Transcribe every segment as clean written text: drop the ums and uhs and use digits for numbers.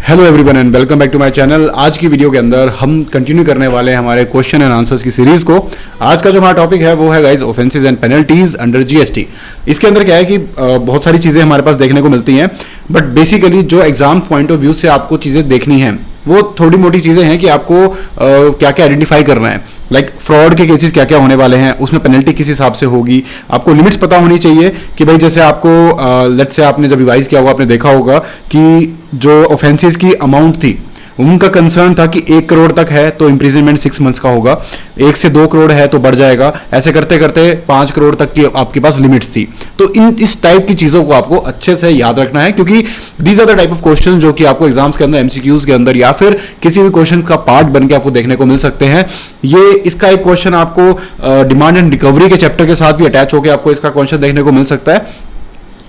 Hello everyone and welcome back to my channel. आज की video के अंदर हम कंटिन्यू करने वाले हैं हमारे क्वेश्चन एंड आंसर्स की सीरीज को। आज का जो हमारा टॉपिक है वो है guys offences and penalties under GST. इसके अंदर क्या है कि बहुत सारी चीजें हमारे पास देखने को मिलती हैं, बट बेसिकली जो एग्जाम पॉइंट ऑफ व्यू से आपको चीजें देखनी है वो थोड़ी मोटी चीजें हैं कि आपको क्या क्या आइडेंटिफाई करना है। लाइक फ्रॉड के केसेस क्या क्या होने वाले हैं, उसमें पेनल्टी किस हिसाब से होगी, आपको लिमिट्स पता होनी चाहिए कि भाई जैसे आपको लेट्स से आपने जब रिवाइज किया होगा आपने देखा होगा कि जो ऑफेंसेस की अमाउंट थी उनका कंसर्न था कि 1 करोड़ तक है तो इंप्रिजनमेंट 6 मंथ्स का होगा, 1 से 2 करोड़ है तो बढ़ जाएगा, ऐसे करते करते 5 करोड़ तक की आपके पास लिमिट्स थी। तो इस टाइप की चीजों को आपको अच्छे से याद रखना है, क्योंकि these are the type of question जो कि आपको एग्जाम्स के अंदर एमसीक्यूज के अंदर या फिर किसी भी क्वेश्चन का पार्ट बन के आपको देखने को मिल सकते हैं। ये इसका एक क्वेश्चन आपको डिमांड एंड रिकवरी के चैप्टर के साथ भी अटैच होकर आपको इसका क्वेश्चन देखने को मिल सकता है।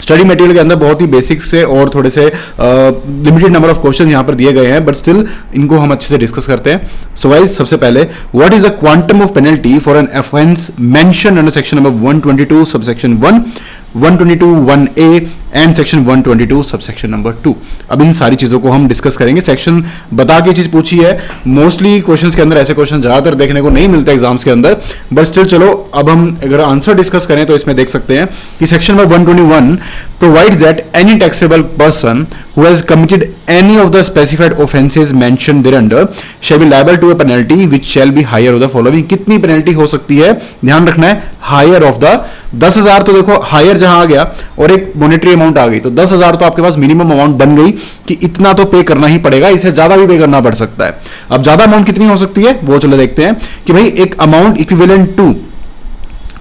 स्टडी मटेरियल के अंदर बहुत ही बेसिक से और थोड़े से लिमिटेड नंबर ऑफ क्वेश्चन यहां पर दिए गए हैं, बट स्टिल इनको हम अच्छे से डिस्कस करते हैं। सो गाइस, सबसे पहले what is the quantum of penalty for an offence mention under section number 122 subsection 1, 122 1A and section 122 subsection number 2। अब इन सारी चीजों को हम डिस्कस करेंगे। सेक्शन बता के चीज पूछी है, मोस्टली क्वेश्चंस के अंदर ऐसे क्वेश्चन ज्यादातर देखने को नहीं मिलते एग्जाम्स के अंदर, बट स्टिल चलो अब हम अगर आंसर डिस्कस करें तो इसमें देख सकते हैं कि section number 121 provides that any taxable person who has committed any of the specified offences mentioned thereunder shall be liable to a penalty which shall be higher of the following। कितनी penalty हो सकती है, ध्यान रखना है, higher of the 10,000। तो देखो higher जहां आ गया और एक मॉनेटरी अमाउंट आ गई तो 10,000 तो आपके पास मिनिमम अमाउंट बन गई कि इतना तो पे करना ही पड़ेगा, इससे ज्यादा भी पे करना पड़ सकता है। अब ज्यादा अमाउंट कितनी हो सकती है वो चलो देखते हैं कि भाई एक अमाउंट इक्विवेलेंट टू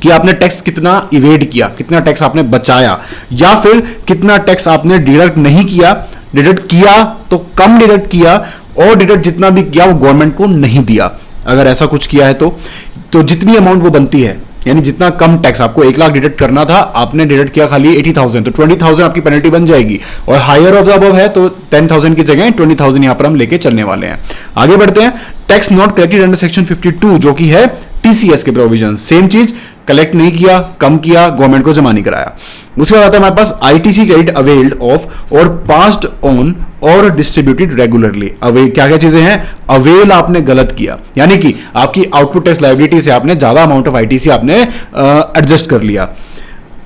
कि आपने टैक्स कितना इवेड किया, कितना टैक्स आपने बचाया, या फिर कितना टैक्स आपने डिडक्ट नहीं किया, डिडक्ट किया तो कम डिडक्ट किया, और डिडक्ट जितना भी किया वो गवर्नमेंट को नहीं दिया। अगर ऐसा कुछ किया है तो जितनी अमाउंट वो बनती है, यानी जितना कम टैक्स आपको 1 लाख डिडक्ट करना था आपने डिडक्ट किया खाली 80,000, तो 20,000 आपकी पेनल्टी बन जाएगी। और हायर ऑफ द अबव है तो 10,000 की जगह 20,000 यहां पर हम लेके चलने वाले हैं। आगे बढ़ते हैं। Tax not collected under section 52 जो कि है टीसीएस के प्रोविजन, सेम चीज, कलेक्ट नहीं किया, कम किया, गवर्नमेंट को जमा नहीं कराया। उसके बाद आता है हमारे पास आईटीसी क्रेडिट अवेल्ड ऑफ और पास्ड ऑन और डिस्ट्रीब्यूटेड रेगुलरली। अवेल क्या क्या चीजें हैं, अवेल आपने गलत किया, यानी कि आपकी आउटपुट टैक्स लायबिलिटी से आपने ज्यादा अमाउंट ऑफ आईटीसी आपने एडजस्ट कर लिया।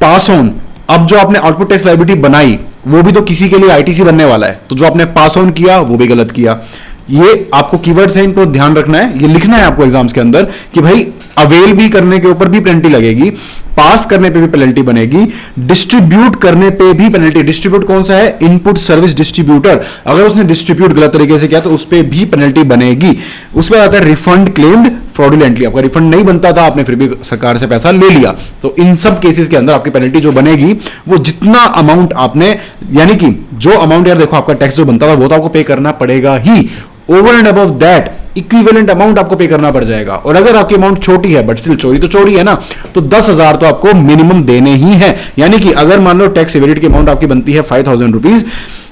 पास ऑन, अब जो आपने आउटपुट टैक्स लायबिलिटी बनाई वो भी तो किसी के लिए आईटीसी बनने वाला है, तो जो आपने पास ऑन किया वो भी गलत किया। ये आपको कीवर्ड्स हैं, इनको ध्यान रखना है, ये लिखना है आपको एग्जाम्स के अंदर कि भाई अवेल भी करने के ऊपर भी पेनल्टी लगेगी, पास करने पे भी पेनल्टी बनेगी, डिस्ट्रीब्यूट करने पे भी पेनल्टी। डिस्ट्रीब्यूट कौन सा है, इनपुट सर्विस डिस्ट्रीब्यूटर, अगर उसने डिस्ट्रीब्यूट गलत तरीके से किया तो उस पर भी पेनल्टी बनेगी। उसमें आता है रिफंड क्लेम्ड फ्रॉडुलेंटली, आपका रिफंड नहीं बनता था, आपने फिर भी सरकार से पैसा ले लिया, तो इन सब केसेस के अंदर आपकी पेनल्टी जो बनेगी वो जितना अमाउंट आपने, यानी कि जो अमाउंट यार देखो आपका टैक्स जो बनता था वो तो आपको पे करना पड़ेगा ही, over and above that equivalent amount आपको पे करना पड़ जाएगा। और अगर आपकी अमाउंट छोटी है बट स्टिल चोरी तो चोरी है ना, तो 10,000 तो आपको मिनिमम देने ही है। यानी कि अगर मान लो टैक्स एवेडेड की अमाउंट आपकी बनती है 5,000 रुपीज,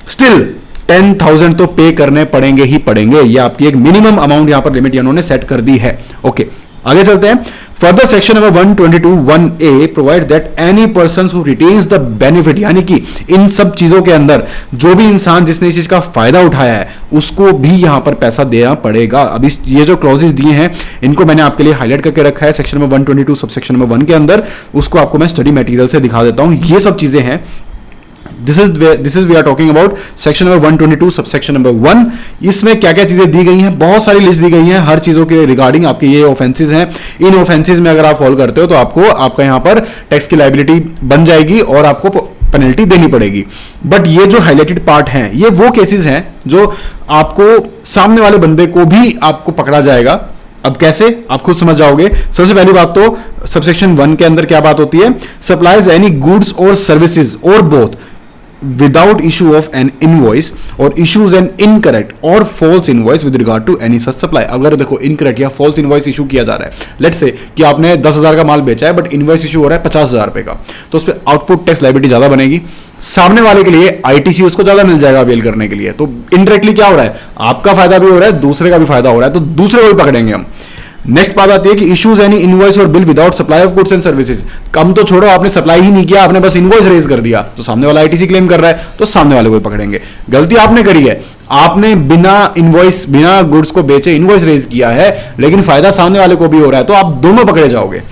स्टिल 10,000 तो पे करने पड़ेंगे ही पड़ेंगे। ये आपकी एक मिनिमम अमाउंट यहां पर लिमिट इन्होंने सेट कर दी है। ओके, आगे चलते हैं। Further section number 122 1A provide that any person who retains the benefit, यानी कि इन सब चीजों के अंदर जो भी इंसान जिसने इस चीज का फायदा उठाया है उसको भी यहां पर पैसा देना पड़ेगा। अब ये जो क्लॉजेस दिए हैं इनको मैंने आपके लिए हाईलाइट करके रखा है सेक्शन नंबर 122 सबसेक्शन नंबर 1 के अंदर, उसको आपको मैं स्टडी मटेरियल से दिखा देता हूं। ये सब चीजें हैं, this is we are talking about section number 122 subsection number 1। इसमें क्या क्या चीजें दी गई हैं, बहुत सारी लिस्ट दी गई हैं हर चीजों के रिगार्डिंग। आपके ये ऑफेंसेस हैं, इन ऑफेंसेस में अगर आप फॉलो करते हो तो आपको आपका यहां पर टैक्स की लायबिलिटी बन जाएगी और आपको पेनल्टी देनी पड़ेगी। बट ये जो हाईलाइटेड पार्ट हैं ये वो केसेस हैं जो आपको सामने वाले बंदे को भी आपको पकड़ा जाएगा। अब कैसे, आप खुद समझ जाओगे। सबसे पहली बात तो सबसेक्शन 1 के अंदर क्या बात होती है, सप्लाइज एनी गुड्स और सर्विसेज और both without issue of an invoice or issues an incorrect or false invoice with regard to any such supply। अगर देखो incorrect या false invoice issue किया जा रहा है, let's say कि आपने 10,000 का माल बेचा है बट इनवॉइस इशू हो रहा है 50,000 रुपए का, तो उस पर आउटपुट टैक्स लायबिलिटी ज्यादा बनेगी, सामने वाले के लिए आईटीसी उसको ज्यादा मिल जाएगा अवेल करने के लिए। तो इनडायरेक्टली क्या हो रहा है, आपका फायदा भी हो रहा है, दूसरे का भी फायदा हो रहा है, तो दूसरे को भी पकड़ेंगे हम। नेक्स्ट बात आती है कि इश्यूज एनी इनवॉइस और bill without supply of goods and services. कम तो छोड़ो, आपने सप्लाई ही नहीं किया, आपने बस इनवॉइस रेज कर दिया, तो सामने वाला आईटीसी क्लेम कर रहा है, तो सामने वाले को पकड़ेंगे। गलती आपने करी है, आपने बिना इनवॉइस, बिना गुड्स को बेचे इनवॉइस रेज किया है, लेकिन फायदा सामने वाले को भी हो रहा है, तो आप दोनों पकड़े जाओगे।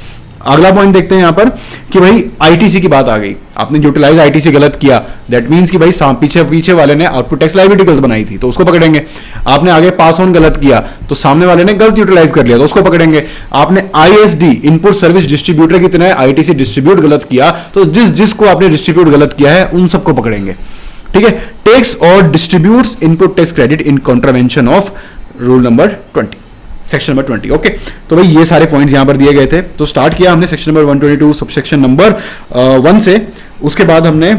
अगला पॉइंट देखते हैं यहां पर कि भाई आईटीसी की बात आ गई, आपने यूटिलाइज आईटीसी गलत किया, दैट मींस कि भाई पीछे वाले ने आउटपुट टैक्स लायबिलिटी बनाई थी तो उसको पकड़ेंगे। आपने आगे पास ऑन गलत किया तो सामने वाले ने गलत यूटिलाइज कर लिया तो उसको पकड़ेंगे। आपने आईएसडी इनपुट सर्विस डिस्ट्रीब्यूटर की तरह आईटीसी डिस्ट्रीब्यूट गलत किया तो जिसको आपने डिस्ट्रीब्यूट गलत किया है उन सबको पकड़ेंगे। ठीक है, टेक्स और distributes input tax credit in contravention of rule number 20, section number 20। Okay, तो भाई ये सारे पॉइंट्स यहां पर दिए गए थे। तो स्टार्ट किया हमने सेक्शन नंबर 122 सबसेक्शन नंबर 1 से, उसके बाद हमने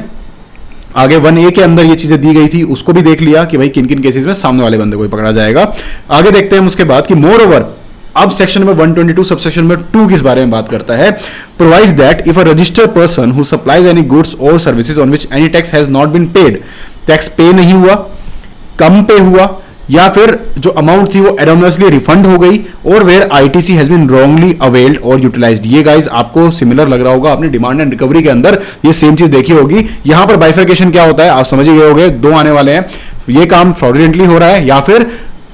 आगे 1A के अंदर ये चीजें दी गई थी उसको भी देख लिया कि भाई किन किन केसेस में सामने वाले बंदे को ही पकड़ा जाएगा। आगे देखते हैं हम उसके बाद कि मोर ओवर अब सेक्शन नंबर 122 सबसेक्शन नंबर 2 किस बारे में बात करता है। Provides that if a registered person who supplies any goods और services on which any tax has not been paid, tax pay नहीं हुआ, कम पे हुआ, या फिर जो अमाउंट थी वो एरोनसली रिफंड हो गई, और where ITC has been wrongly availed और यूटिलाइज्ड। ये गाइस आपको सिमिलर लग रहा होगा, आपने डिमांड एंड रिकवरी के अंदर ये सेम चीज देखी होगी। यहां पर बाइफर्केशन क्या होता है आप समझ ही गए होंगे, दो आने वाले हैं, ये काम फ्रॉडुलेंटली हो रहा है या फिर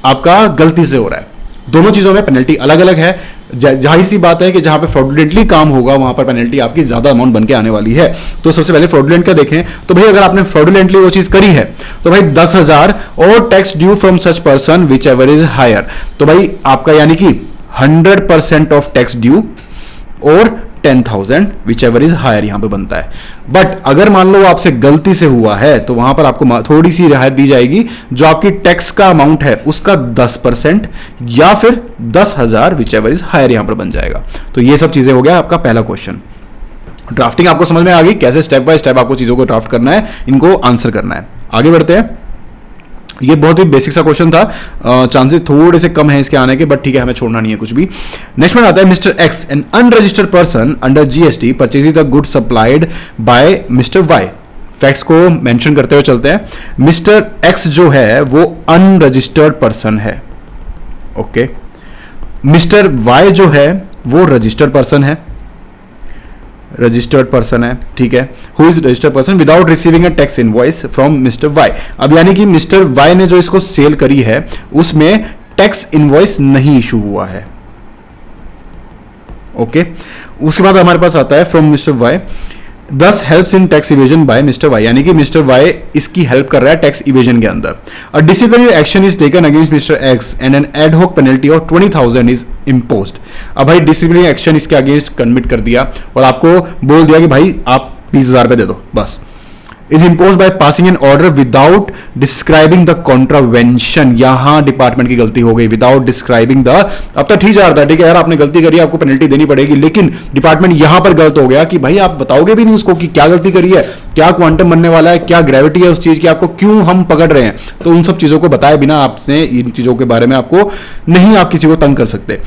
आपका गलती से हो रहा है। दोनों चीजों में पेनल्टी अलग अलग है। जाहिर सी बात है कि जहां पे फ्रॉडुलेंटली काम होगा वहां पर पेनल्टी आपकी ज्यादा अमाउंट बन के आने वाली है। तो सबसे पहले फ्रॉडुलेंट का देखें तो भाई अगर आपने फ्रॉडुलेंटली वो चीज करी है तो भाई 10,000 और tax due from such person whichever is higher, तो भाई आपका यानी कि 100% ऑफ टैक्स ड्यू और 10,000 विच एवर इज हायर यहां पे बनता है। बट अगर मान लो आपसे गलती से हुआ है तो वहां पर आपको थोड़ी सी रियायत दी जाएगी, जो आपकी टैक्स का अमाउंट है उसका 10% या फिर 10,000 विच एवर इज हायर यहां पर बन जाएगा। तो ये सब चीजें हो गया आपका पहला क्वेश्चन। ड्राफ्टिंग आपको समझ में आ गई, कैसे स्टेप बाय स्टेप आपको चीजों को ड्राफ्ट करना है, इनको आंसर करना है। आगे बढ़ते हैं, ये बहुत ही बेसिक सा क्वेश्चन था, चांसेस थोड़े से कम है इसके आने के, बट ठीक है हमें छोड़ना नहीं है कुछ भी। नेक्स्ट वन आता है mister X an unregistered person under GST purchase the good supplied by mister Y. Facts को मेंशन करते हुए चलते हैं। मिस्टर एक्स जो है वो अनरजिस्टर्ड पर्सन है, ओके। मिस्टर वाई जो है वो रजिस्टर्ड पर्सन है, रजिस्टर्ड पर्सन है, ठीक है। Who is registered person without receiving a tax invoice from mister Y. अब यानी कि मिस्टर वाई ने जो इसको सेल करी है उसमें टैक्स इनवॉइस नहीं इशू हुआ है, ओके। उसके बाद हमारे पास आता है from mister Y this helps in tax evasion by mister Y, यानी कि मिस्टर वाई इसकी हेल्प कर रहा है टैक्स इवेजन के अंदर। A disciplinary action is taken against mister X and an ad hoc penalty of 20,000 is imposed. अब भाई डिसिप्लिनरी एक्शन इसके अगेंस्ट कमिट कर दिया और आपको बोल दिया कि भाई आप 20,000 रुपए दे दो बस। Is impose by passing an order without describing the contravention. यहां डिपार्टमेंट की गलती हो गई, विदाउट डिस्क्राइबिंग द। अब तक ठीक जा रहा था, ठीक है यार आपने गलती करी, आपको पेनल्टी देनी पड़ेगी, लेकिन डिपार्टमेंट यहां पर गलत हो गया कि भाई आप बताओगे भी नहीं उसको कि क्या गलती करी है, क्या क्वांटम बनने वाला है, क्या ग्रेविटी है उस चीज की, आपको क्यों हम पकड़ रहे हैं। तो उन सब चीजों को बताए बिना आपने इन चीजों के बारे में आपको नहीं, आप किसी को तंग कर सकते।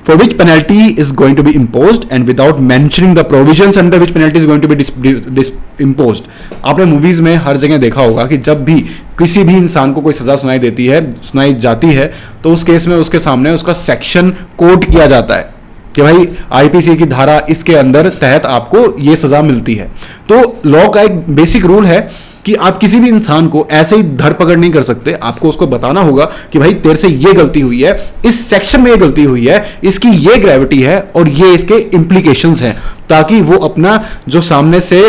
For which penalty is going to be imposed and without mentioning the provisions under which penalty is going to be imposed। आपने मूवीज में हर जगह देखा होगा कि जब भी किसी भी इंसान को कोई सजा सुनाई जाती है तो उस केस में उसके सामने उसका सेक्शन कोट किया जाता है कि भाई आईपीसी की धारा इसके अंदर तहत आपको ये सजा मिलती है। तो लॉ का एक बेसिक रूल है कि आप किसी भी इंसान को ऐसे ही धरपकड़ नहीं कर सकते, आपको उसको बताना होगा कि भाई तेरे से ये गलती हुई है, इस सेक्शन में ये गलती हुई है, इसकी ये ग्रेविटी है और ये इसके इंप्लीकेशंस हैं, ताकि वो अपना जो सामने से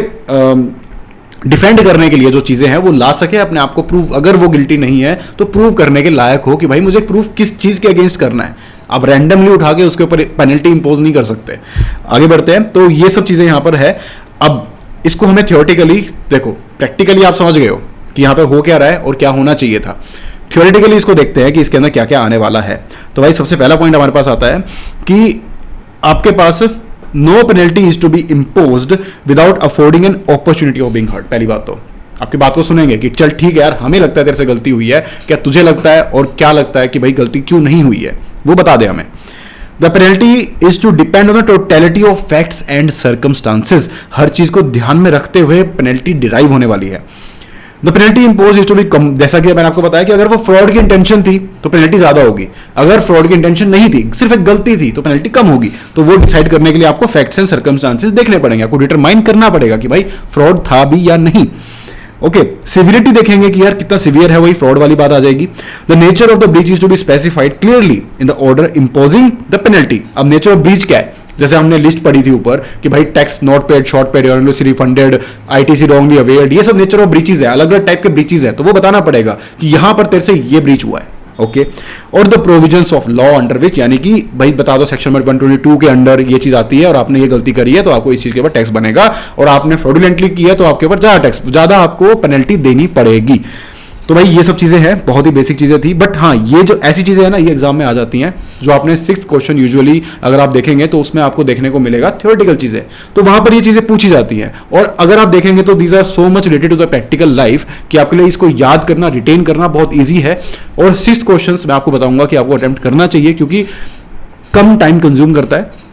डिफेंड करने के लिए जो चीजें हैं वो ला सके, अपने आप को प्रूव, अगर वो गिल्टी नहीं है तो प्रूव करने के लायक हो कि भाई मुझे प्रूफ किस चीज के अगेंस्ट करना है। आप रैंडमली उठा के उसके ऊपर पेनल्टी इंपोज नहीं कर सकते। आगे बढ़ते हैं, तो ये सब चीजें यहां पर है। अब इसको हमें थियोरेटिकली देखो, प्रैक्टिकली आप समझ गए हो कि यहां पे हो क्या रहा है और क्या होना चाहिए था। थियोरेटिकली इसको देखते हैं कि इसके अंदर क्या क्या आने वाला है। तो भाई सबसे पहला पॉइंट हमारे पास आता है कि आपके पास no penalty is to be imposed without affording an opportunity of being heard. पहली बात तो आपकी बात को सुनेंगे कि चल ठीक है यार, हमें लगता है तेरे से गलती हुई है, क्या तुझे लगता है और क्या लगता है कि भाई गलती क्यों नहीं हुई है, वो बता दे हमें। The penalty is to depend on the totality of facts and circumstances. हर चीज को ध्यान में रखते हुए पेनल्टी डिराइव होने वाली है। The penalty impose is to be come, जैसा कि मैंने आपको बताया कि अगर वो फ्रॉड की इंटेंशन थी तो पेनल्टी ज्यादा होगी, अगर फ्रॉड की इंटेंशन नहीं थी, सिर्फ एक गलती थी, तो पेनल्टी कम होगी। तो वो डिसाइड करने के लिए आपको फैक्ट्स एंड सर्कमस्टांसेस देखने पड़ेंगे, आपको डिटरमाइन करना पड़ेगा कि भाई फ्रॉड था भी या नहीं। ओके, सिवियरिटी देखेंगे कि यार कितना सिवियर है, वही फ्रॉड वाली बात आ जाएगी. The nature of the breach is to be specified clearly in the order imposing the penalty. अब नेचर ऑफ ब्रीच क्या है, जैसे हमने लिस्ट पढ़ी थी ऊपर कि भाई tax not paid, short paid, erroneously refunded, ITC wrongly availed, ये सब नेचर ऑफ ब्रीचेस है, अलग अलग टाइप के ब्रीचेस है. तो वो बताना पड़ेगा कि यहां पर तेरे से ये ब्रीच हुआ है. ओके, और the provisions of law under which, यानी कि भाई बता दो सेक्शन 122 के अंडर ये चीज आती है और आपने ये गलती करी है तो आपको इस चीज के ऊपर टैक्स बनेगा, और आपने फ्रॉडुलेंटली किया तो आपके ऊपर ज्यादा आपको पेनल्टी देनी पड़ेगी. तो भाई ये सब चीजें हैं, बहुत ही बेसिक चीजें थी. बट हाँ, ये जो ऐसी चीजें हैं ना, ये एग्जाम में आ जाती हैं जो आपने 6th क्वेश्चन यूजुअली अगर आप देखेंगे तो उसमें आपको देखने को मिलेगा थ्योरेटिकल चीजें, तो वहां पर ये चीजें पूछी जाती हैं. और अगर आप देखेंगे तो these are so much related to the practical life कि आपके लिए इसको याद करना, रिटेन करना बहुत ईजी है. और 6th क्वेश्चन मैं आपको बताऊंगा कि आपको अटेम्प्ट करना चाहिए क्योंकि कम टाइम कंज्यूम करता है.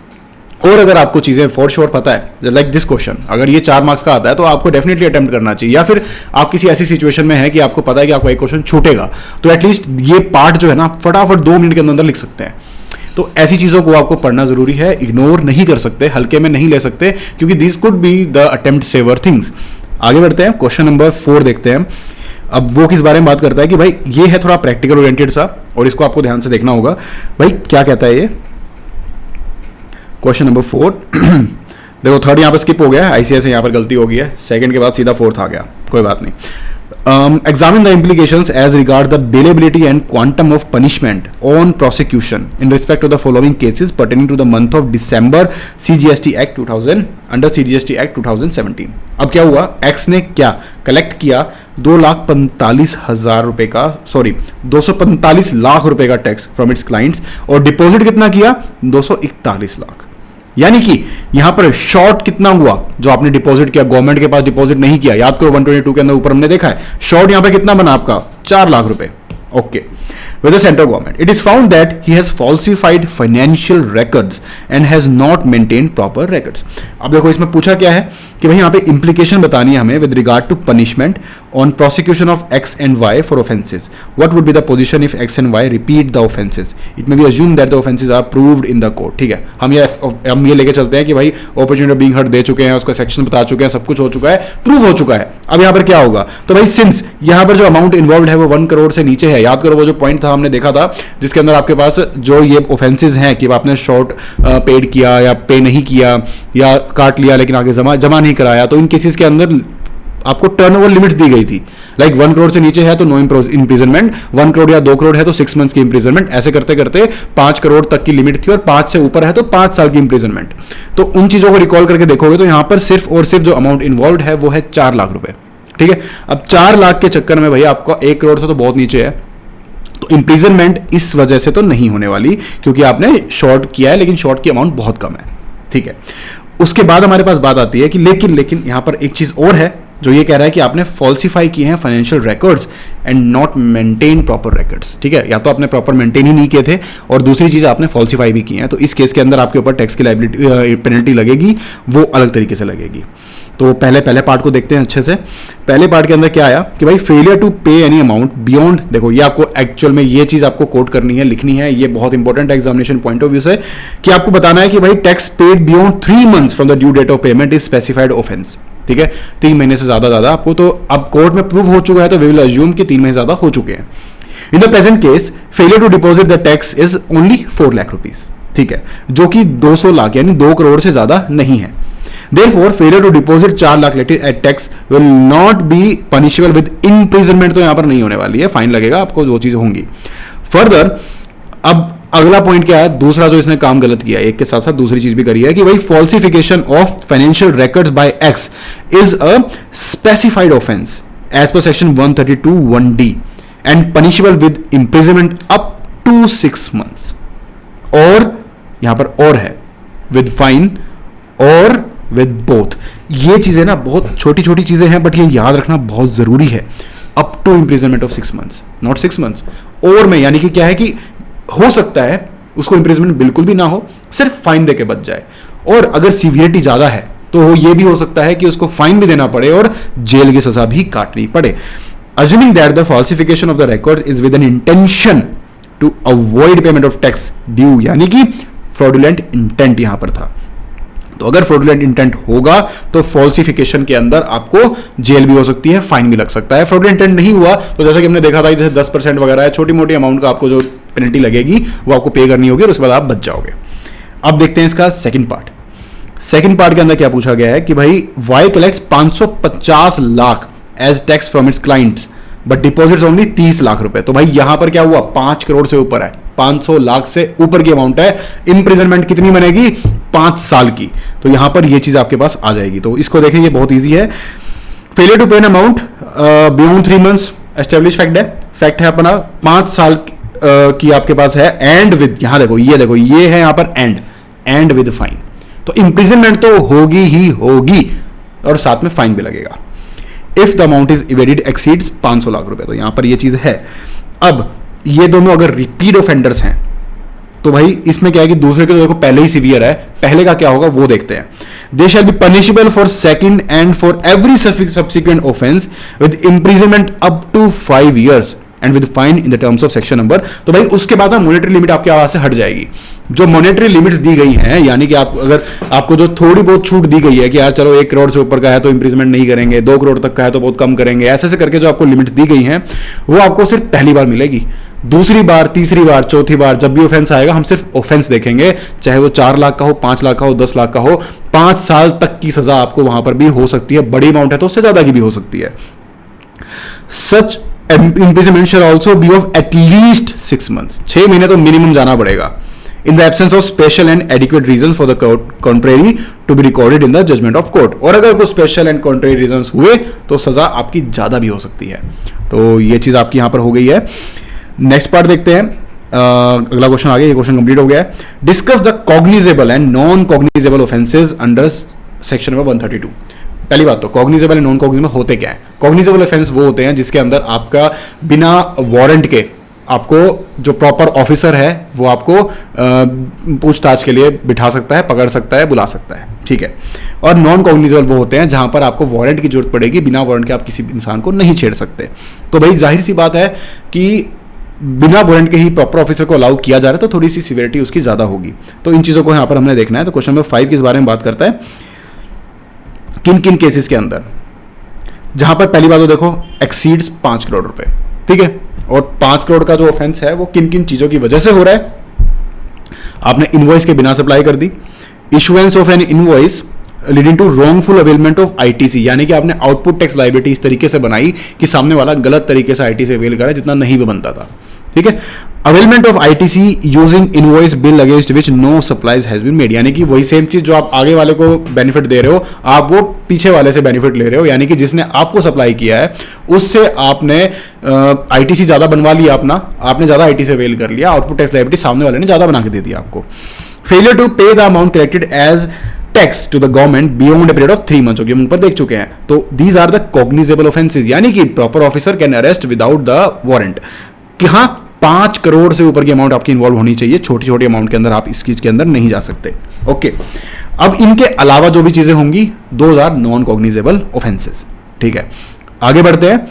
और अगर आपको चीजें फॉर श्योर पता है, लाइक दिस क्वेश्चन अगर ये 4 मार्क्स का आता है तो आपको डेफिनेटली अटेम्प्ट करना चाहिए. या फिर आप किसी ऐसी सिचुएशन में है कि आपको पता है कि आपको एक क्वेश्चन छूटेगा, तो एटलीस्ट ये पार्ट जो है ना फटाफट 2 मिनट के अंदर लिख सकते हैं. तो ऐसी चीजों को आपको पढ़ना जरूरी है, इग्नोर नहीं कर सकते, हल्के में नहीं ले सकते, क्योंकि this could be the attempt sever things. आगे बढ़ते हैं, क्वेश्चन नंबर 4 देखते हैं. अब वो किस बारे में बात करता है कि भाई ये है थोड़ा प्रैक्टिकल ओरिएंटेड सा, और इसको आपको ध्यान से देखना होगा. भाई क्या कहता है ये क्वेश्चन नंबर 4. देखो 3rd यहाँ पर स्किप हो गया, आईसीएस यहाँ पर गलती हो गई है, 2nd के बाद सीधा 4th आ गया, कोई बात नहीं. Examine the implications as regards the bailability and quantum of punishment on prosecution in respect to the following cases pertaining to the month of December CGST Act 2000 under CGST Act 2017. अब क्या हुआ, x ने क्या collect किया 2,45,000 रुपए का, sorry 245 lakh रुपए का टैक्स फ्रॉम इट्स क्लाइंट्स, और डिपॉजिट कितना किया 241 लाख. यानी कि यहां पर शॉर्ट कितना हुआ, जो आपने डिपॉजिट किया, गवर्नमेंट के पास डिपॉजिट नहीं किया, याद करो 122 के अंदर ऊपर हमने देखा है, शॉर्ट यहां पे कितना बना आपका 4 लाख रुपए. Okay, with the central government. It is found that he has falsified financial records and has not maintained proper records. अब देखो इसमें पूछा क्या है कि भाई यहाँ पे implication बतानी है हमें with regard to punishment on prosecution of X and Y for offences. What would be the position if X and Y repeat the offences? It may be assumed that the offences are proved in the court. ठीक है, हम ये लेके चलते हैं कि भाई opportunity of being heard दे चुके हैं, उसका सेक्शन बता चुके हैं, सब कुछ हो चुका है, प्रूव हो चुका है. अब यहाँ पर क्या होगा, तो भाई सिंस यहाँ पर जो अमाउंट इन्वॉल्व है वो 1 करोड़ से नीचे है, याद करो वो जो पॉइंट था हमने देखा था जिसके अंदर आपके पास जो ये ऑफेंसेस हैं कि आपने शॉर्ट पेड किया या पे नहीं किया या काट लिया लेकिन आगे जमा नहीं कराया, तो इन केसेस के अंदर आपको टर्नओवर लिमिट्स दी गई थी. लाइक 1 करोड़ से नीचे है तो नो इंप्रिजनमेंट, 1 करोड़ या 2 करोड़ है तो 6 मंथ्स की इंप्रिजनमेंट, ऐसे करते करते 5 करोड़ तक की लिमिट थी और 5 से ऊपर है तो 5 साल की इंप्रिजनमेंट. तो उन चीजों को रिकॉल करके देखोगे तो यहां पर सिर्फ और सिर्फ जो अमाउंट इन्वॉल्व है वो है 4 लाख रुपए. ठीक है, अब 4 लाख के चक्कर में भैया आपका 1 करोड़ से तो बहुत नीचे है, तो इंप्रिजनमेंट इस वजह से तो नहीं होने वाली क्योंकि आपने शॉर्ट किया है, लेकिन शॉर्ट की अमाउंट बहुत कम है. ठीक है, उसके बाद हमारे पास बात आती है कि लेकिन यहां पर एक चीज और है जो ये कह रहा है कि आपने फॉल्सिफाई किए हैं financial records and not maintain proper records. ठीक है, या तो आपने प्रॉपर मेंटेन ही नहीं किए थे और दूसरी चीज आपने फॉल्सिफाई भी किए हैं, तो इस केस के अंदर आपके ऊपर टैक्स की लायबिलिटी पेनल्टी लगेगी, वो अलग तरीके से लगेगी. तो पहले पार्ट को देखते हैं अच्छे से. पहले पार्ट के अंदर क्या आया कि भाई फेलियर टू पे एनी अमाउंट बियॉन्ड, देखो ये आपको एक्चुअल में ये चीज आपको कोट करनी है, लिखनी है, ये बहुत important examination point of view से कि आपको बताना है कि भाई tax paid beyond 3 months from the due date of payment is specified offence. ठीक है, 3 महीने से ज्यादा आपको, तो अब कोर्ट में प्रूव हो चुका है तो वी विल अज्यूम कि 3 महीने ज्यादा हो चुके हैं. In the present case failure to deposit the tax is only 4 lakh rupees. ठीक है, जो कि 200 लाख यानी 2 करोड़ से ज्यादा नहीं है. Therefore, failure to deposit 4 lakh at tax will not be punishable with imprisonment. तो यहां पर नहीं होने वाली है, फाइन लगेगा आपको, जो चीजें होंगी. फर्दर अब अगला पॉइंट क्या है, दूसरा जो इसने काम गलत किया, एक के साथ साथ दूसरी चीज भी करी है कि भाई falsification of financial records by X is a specified offence as per section 132(1)(d and punishable with imprisonment up to 6 months. और यहां पर और है विद फाइन और विद बोथ. ये चीजें ना बहुत छोटी छोटी चीजें हैं बट ये याद रखना बहुत जरूरी है. Up to imprisonment of 6 months, not 6 months. और में यानी कि क्या है कि हो सकता है उसको इंप्रिजनमेंट बिल्कुल भी ना हो, सिर्फ फाइन देके बच जाए. और अगर सीवियरिटी ज्यादा है तो ये भी हो सकता है कि उसको फाइन भी देना पड़े और जेल की सजा भी काटनी पड़े. Assuming that the falsification of the records is with an intention to avoid payment of tax due, यानी कि fraudulent intent यहां पर था. तो अगर फ्रॉडुलेंट इंटेंट होगा तो फॉल्सिफिकेशन के अंदर आपको जेल भी हो सकती है, फाइन भी लग सकता है। फ्रॉडुलेंट इंटेंट नहीं हुआ तो जैसा कि हमने देखा था, जैसे 10% वगैरह है, छोटी मोटी अमाउंट का आपको जो पेनल्टी लगेगी वो आपको पे करनी होगी और उसके बाद आप बच जाओगे। अब देखते हैं इसका सेकंड पार्ट। सेकंड पार्ट के अंदर क्या पूछा गया है कि भाई Y collects 550 lakh as tax from its clients but deposits only 30 lakh रुपए। तो भाई यहां पर क्या हुआ, 5 करोड़ से ऊपर है, 500 लाख से ऊपर की अमाउंट है, इंप्रिजनमेंट कितनी बनेगी, 5 साल की। तो यहां पर यह चीज आपके पास आ जाएगी। तो इसको देखें, ये बहुत ईजी है। फेलियर टू पे an amount beyond 3 months establish fact है अपना, 5 साल की आपके पास है, एंड विद, यहां देखो ये है यहां पर एंड विद फाइन। तो इंप्रिजनमेंट तो होगी ही होगी और साथ में फाइन भी लगेगा if the amount is evaded exceeds 500 lakh रुपए। तो यहां पर ये चीज है। अब ये दोनों अगर रिपीट ऑफेंडर्स हैं तो भाई इसमें क्या है कि दूसरे के तो देखो पहले ही सीवियर है, पहले का क्या होगा वो देखते हैं। They shall be punishable for second and for every subsequent offence with imprisonment up to 5 years and with fine in the terms of section number. तो भाई उसके बाद ना मॉनेटरी लिमिट आपके आवाज से हट जाएगी। जो मॉनेटरी लिमिट्स दी गई हैं, यानी कि आप अगर आपको जो थोड़ी बहुत छूट दी गई है कि यार चलो 1 करोड़ से ऊपर का है तो इंप्रिजमेंट नहीं करेंगे, 2 करोड़ तक का है तो बहुत कम करेंगे, ऐसे करके जो आपको लिमिट्स दी गई हैं वो आपको सिर्फ पहली बार मिलेगी। दूसरी बार, तीसरी बार, चौथी बार जब भी ऑफेंस आएगा हम सिर्फ ऑफेंस देखेंगे, चाहे वो 4 लाख का हो, 5 लाख का हो, 10 लाख का हो, 5 साल तक की सजा आपको वहां पर भी हो सकती है। बड़ी अमाउंट है तो उससे ज्यादा की भी हो सकती है। सच imprisonment shall also be of at least 6 months, 6 महीने तो मिनिमम जाना पड़ेगा, in the absence of special and adequate reasons for the contrary to be recorded in the judgment of court। और अगर कोई special and contrary reasons हुए तो सजा आपकी ज्यादा भी हो सकती है। तो ये चीज आपकी यहां पर हो गई है। नेक्स्ट पार्ट देखते हैं। अगला क्वेश्चन आ गया, ये क्वेश्चन कंप्लीट हो गया है। Discuss the cognizable and non cognizable offences under section number 132। पहली बात तो कॉग्निजेबल एंड नॉन कॉग्निजेबल होते क्या है। कॉग्निजेबल ऑफेंस वो होते हैं जिसके अंदर आपका बिना वारंट के आपको जो प्रॉपर ऑफिसर है वो आपको पूछताछ के लिए बिठा सकता है, पकड़ सकता है, बुला सकता है, ठीक है। और नॉन कॉग्निजेबल वो होते हैं जहां पर आपको वारंट की जरूरत पड़ेगी, बिना वारंट के आप किसी इंसान को नहीं छेड़ सकते। तो भाई जाहिर सी बात है कि बिना वारंट के ही प्रॉपर ऑफिसर को अलाउ किया जा रहा है तो थोड़ी सी सिवियरिटी उसकी ज्यादा होगी। तो इन चीजों को यहां पर हमने देखना है। तो क्वेश्चन नंबर 5 किस बारे में बात करता है, किन किन केसेस के अंदर, जहां पर पहली बात तो देखो एक्सीड्स 5 करोड़ रुपए, ठीक है। और 5 करोड़ का जो ऑफेंस है वो किन किन चीजों की वजह से हो रहा है। आपने इनवॉइस के बिना सप्लाई कर दी, issuance of an invoice leading to wrongful availment of ITC, यानी कि आपने आउटपुट टैक्स लायबिलिटी इस तरीके से बनाई कि सामने वाला गलत तरीके से आईटीसी अवेल करा जितना नहीं भी बनता था, ठीक है। Availment of ITC using invoice bill against which no supplies has been made, यानी कि वही सेम चीज जो आप आगे वाले को बेनिफिट दे रहे हो आप वो पीछे वाले से बेनिफिट ले रहे हो, यानी कि जिसने आपको सप्लाई किया है उससे आपने आईटीसी ज्यादा बनवा लिया, आपने ज्यादा आईटीसी अवेल कर लिया, आउटपुट टैक्स लायबिलिटी सामने वाले ने ज्यादा बना के दे दिया आपको। Failure to pay the amount collected as tax to the government beyond a period of 3 months, जो कि हम ऊपर देख चुके हैं। तो these are the cognizable offences, यानी कि proper officer can arrest without the warrant. कि हाँ 5 करोड़ से ऊपर की अमाउंट आपकी इन्वॉल्व होनी चाहिए, छोटी छोटी अमाउंट के अंदर आप इस चीज के अंदर नहीं जा सकते, ओके। अब इनके अलावा जो भी चीजें होंगी those are non cognizable offences, ठीक है। आगे बढ़ते हैं।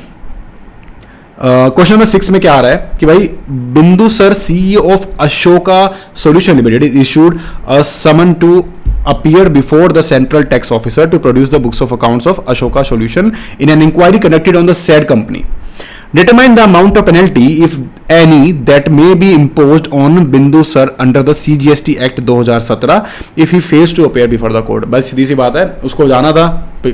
क्वेश्चन नंबर 6 में क्या आ रहा है कि भाई Bindu sir CEO of Ashoka solution limited is issued a summon to appear before the central tax officer to produce the books of accounts of Ashoka Solution in an inquiry conducted on the said company. Determine the amount of penalty, if any, that may be imposed on Bindu sir under the CGST Act 2017 if he fails to appear before the court। बस सीधी सी बात है, उसको जाना था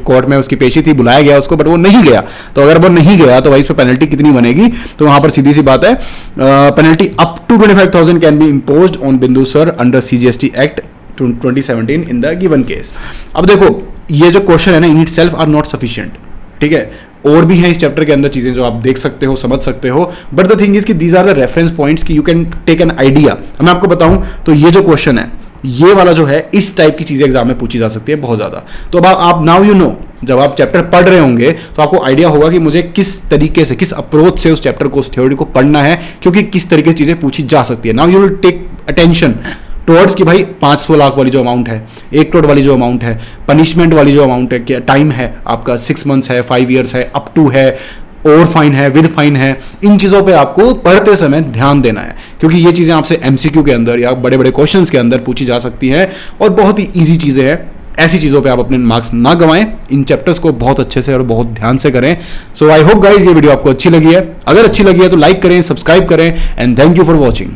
court में, उसकी पेशी थी, बुलाया गया उसको, बट वो नहीं गया। तो अगर वो नहीं गया तो भाई इस पर पेनल्टी कितनी बनेगी, तो वहां पर सीधी सी बात है penalty up to 25,000 can be imposed on Bindu sir under CGST Act 2017 in the given case. अब देखो ये जो क्वेश्चन है ना in itself are not sufficient, ठीक है। और भी हैं इस चैप्टर के अंदर चीजें जो आप देख सकते हो, समझ सकते हो, बट द थिंग इज कि these are the reference points कि you can take an idea. मैं आपको बताऊं तो ये जो क्वेश्चन है ये वाला जो है इस टाइप की चीजें एग्जाम में पूछी जा सकती है बहुत ज्यादा। तो अब आप नाउ यू नो, जब आप चैप्टर पढ़ रहे होंगे तो आपको आइडिया होगा कि मुझे किस तरीके से, किस अप्रोच से उस चैप्टर को, उस थ्योरी को पढ़ना है, क्योंकि किस तरीके से चीजें पूछी जा सकती है। Now you will take attention towards कि भाई 500 लाख वाली जो अमाउंट है, 1 करोड़ वाली जो अमाउंट है, पनिशमेंट वाली जो अमाउंट है, क्या टाइम है आपका 6 months है, 5 years है, अप टू है, और फाइन है, विद फाइन है, इन चीज़ों पे आपको पढ़ते समय ध्यान देना है, क्योंकि ये चीज़ें आपसे MCQ के अंदर या बड़े बड़े क्वेश्चंस के अंदर पूछी जा सकती हैं और बहुत ही ईजी चीज़ें हैं। ऐसी चीज़ों पे आप अपने मार्क्स ना गंवाएं, इन चैप्टर्स को बहुत अच्छे से और बहुत ध्यान से करें। सो आई होप गाइज ये वीडियो आपको अच्छी लगी है। अगर अच्छी लगी है तो लाइक करें, सब्सक्राइब करें and thank you for watching.